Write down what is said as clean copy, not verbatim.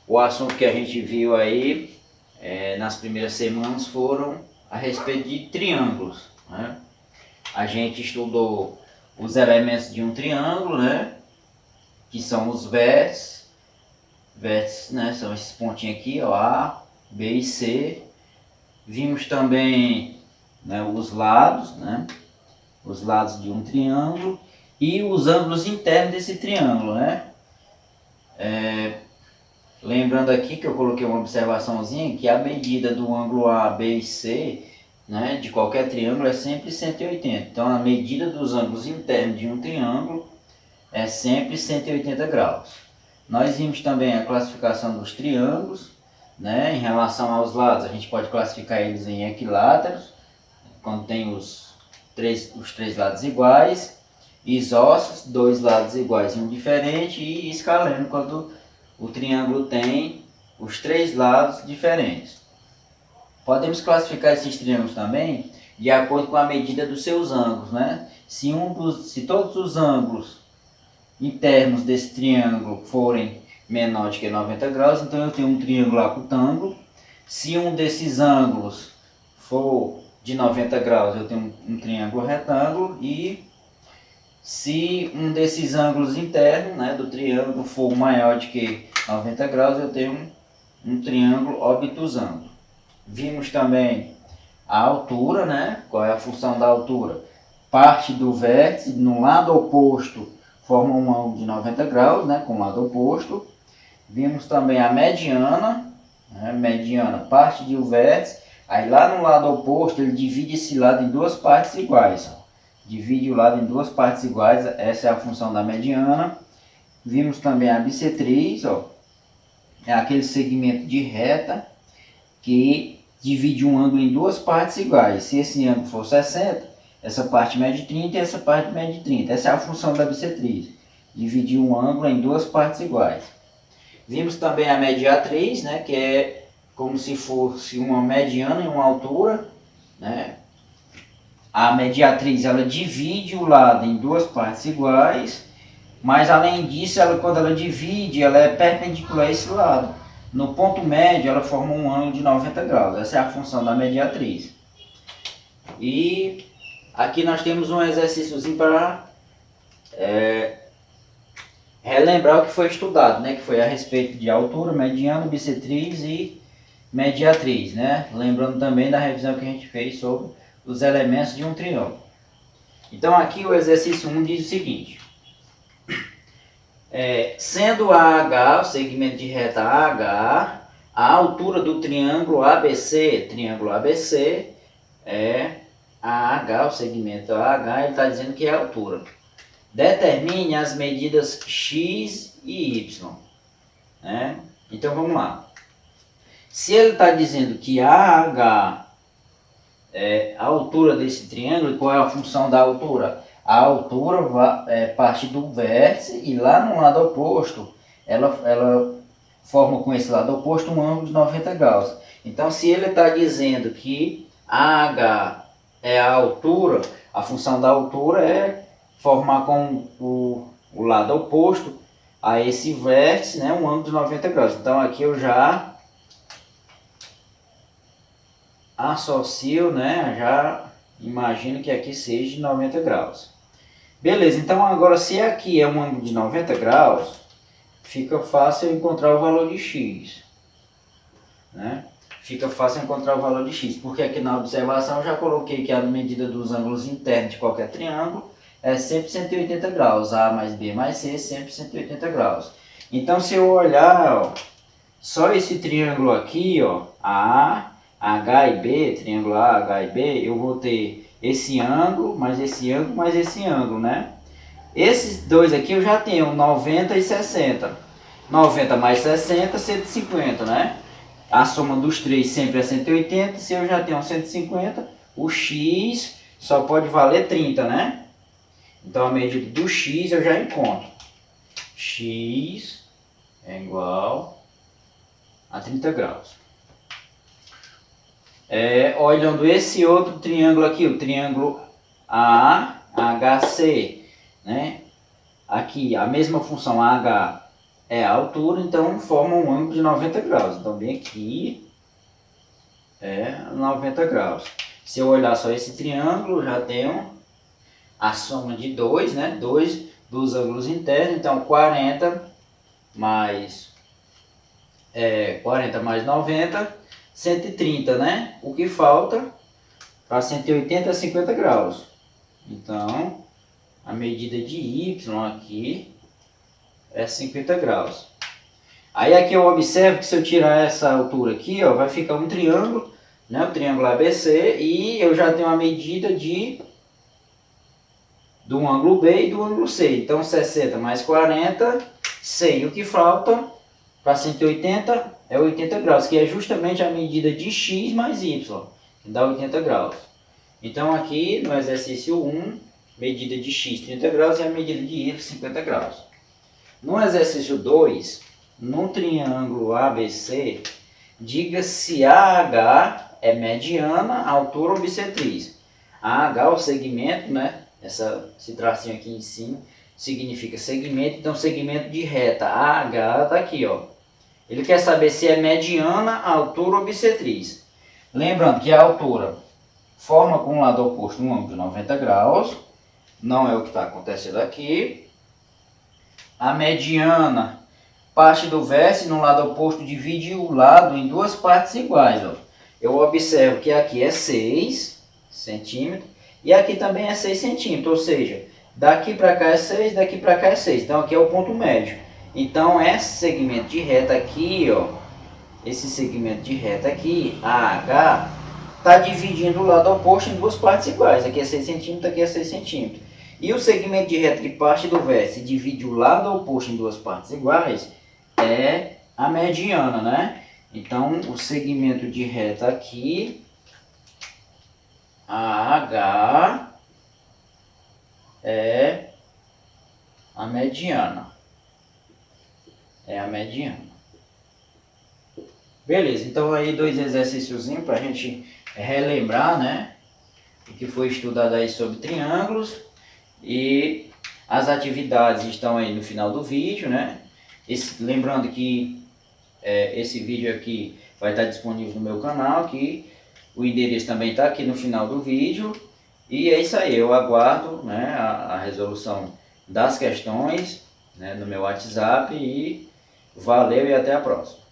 O assunto que a gente viu aí nas primeiras semanas foram a respeito de triângulos, né? A gente estudou os elementos de um triângulo, né? Que são os vértices. Vértices, né? São esses pontinhos aqui, ó, A, B e C. Vimos também, né, os lados, né? Os lados de um triângulo e os ângulos internos desse triângulo, né? Lembrando aqui que eu coloquei uma observaçãozinha que a medida do ângulo A, B e C, né, de qualquer triângulo é sempre 180. Então a medida dos ângulos internos de um triângulo é sempre 180 graus. Nós vimos também a classificação dos triângulos, né, em relação aos lados. A gente pode classificar eles em equiláteros, quando tem os três lados iguais, isósceles, dois lados iguais e um diferente, e escaleno, quando o triângulo tem os três lados diferentes. Podemos classificar esses triângulos também de acordo com a medida dos seus ângulos, né? Se todos os ângulos internos desse triângulo forem menor de que 90 graus, então eu tenho um triângulo acutângulo. Se um desses ângulos for de 90 graus, eu tenho um triângulo retângulo. E se um desses ângulos internos, né, do triângulo for maior de que 90 graus, eu tenho um triângulo obtusângulo. Vimos também a altura, né? Qual é a função da altura? Parte do vértice no lado oposto forma um ângulo de 90 graus, né, com o lado oposto. Vimos também a mediana, né, mediana parte de um vértice, aí lá no lado oposto ele divide esse lado em duas partes iguais. Divide o lado em duas partes iguais, essa é a função da mediana. Vimos também a bissetriz, ó, é aquele segmento de reta que divide um ângulo em duas partes iguais. Se esse ângulo for 60, essa parte mede 30 e essa parte mede 30. Essa é a função da bissetriz, dividir um ângulo em duas partes iguais. Vimos também a mediatriz, né, que é como se fosse uma mediana e uma altura, né? A mediatriz ela divide o lado em duas partes iguais, mas além disso, quando ela divide, ela é perpendicular a esse lado. No ponto médio, ela forma um ângulo de 90 graus. Essa é a função da mediatriz. E aqui nós temos um exercíciozinho para relembrar o que foi estudado, né? Que foi a respeito de altura, mediana, bissetriz e mediatriz, né? Lembrando também da revisão que a gente fez sobre os elementos de um triângulo. Então aqui o exercício 1 diz o seguinte: sendo AH, o segmento de reta AH, a altura do triângulo ABC é AH, o segmento AH, ele está dizendo que é a altura. Determine as medidas X e Y. Né? Então vamos lá. Se ele está dizendo que AH é a altura desse triângulo, qual é a função da altura? A altura parte do vértice e lá no lado oposto, ela forma com esse lado oposto um ângulo de 90 graus. Então, se ele está dizendo que AH é a altura, a função da altura é formar com o lado oposto a esse vértice, né, um ângulo de 90 graus. Então, aqui eu já associo, né, já imagino que aqui seja de 90 graus. Beleza, então agora se aqui é um ângulo de 90 graus, fica fácil eu encontrar o valor de x. Né? Fica fácil encontrar o valor de x, porque aqui na observação eu já coloquei que a medida dos ângulos internos de qualquer triângulo é sempre 180 graus. A mais B mais C é sempre 180 graus. Então se eu olhar, ó, só esse triângulo aqui, ó, A, H e B, triângulo A, H e B, eu vou ter esse ângulo, mais esse ângulo, mais esse ângulo, né? Esses dois aqui eu já tenho 90 e 60. 90 mais 60, 150, né? A soma dos três sempre é 180. Se eu já tenho 150, o x só pode valer 30, né? Então a medida do x eu já encontro. X é igual a 30 graus. Olhando esse outro triângulo aqui, o triângulo HC, né? Aqui a mesma função H é a altura, então forma um ângulo de 90 graus. Então vem aqui, é 90 graus. Se eu olhar só esse triângulo, já tenho a soma de dois, né? Dois dos ângulos internos, então 40 mais 90, 130, né? O que falta para 180 é 50 graus. Então, a medida de Y aqui é 50 graus. Aí aqui eu observo que se eu tirar essa altura aqui, ó, vai ficar um triângulo, né? O triângulo ABC, e eu já tenho a medida do ângulo B e do ângulo C. Então 60 mais 40, 100. O que falta para 180 é 80 graus, que é justamente a medida de x mais y, que dá 80 graus. Então aqui no exercício 1, medida de x 30 graus e a medida de y 50 graus. No exercício 2, no triângulo ABC, diga se AH é mediana, altura ou bissetriz. AH é o segmento, né? Esse tracinho aqui em cima significa segmento, então segmento de reta. AH está aqui, ó. Ele quer saber se é mediana, altura ou bissetriz. Lembrando que a altura forma com o lado oposto um ângulo de 90 graus. Não é o que está acontecendo aqui. A mediana parte do vértice no lado oposto divide o lado em duas partes iguais. Ó. Eu observo que aqui é 6 centímetros e aqui também é 6 centímetros. Ou seja, daqui para cá é 6, daqui para cá é 6. Então aqui é o ponto médio. Então esse segmento de reta aqui, ó, esse segmento de reta aqui, AH, está dividindo o lado oposto em duas partes iguais. Aqui é 6 centímetros, aqui é 6 centímetros. E o segmento de reta que parte do vértice e divide o lado oposto em duas partes iguais é a mediana, né? Então, o segmento de reta aqui, AH, é a mediana. É a mediana. Beleza, então aí dois exercícios para a gente relembrar, né? O que foi estudado aí sobre triângulos. E as atividades estão aí no final do vídeo, né? Lembrando que esse vídeo aqui vai estar disponível no meu canal, que o endereço também está aqui no final do vídeo. E é isso aí, eu aguardo, né, a resolução das questões, né, no meu WhatsApp. E valeu e até a próxima.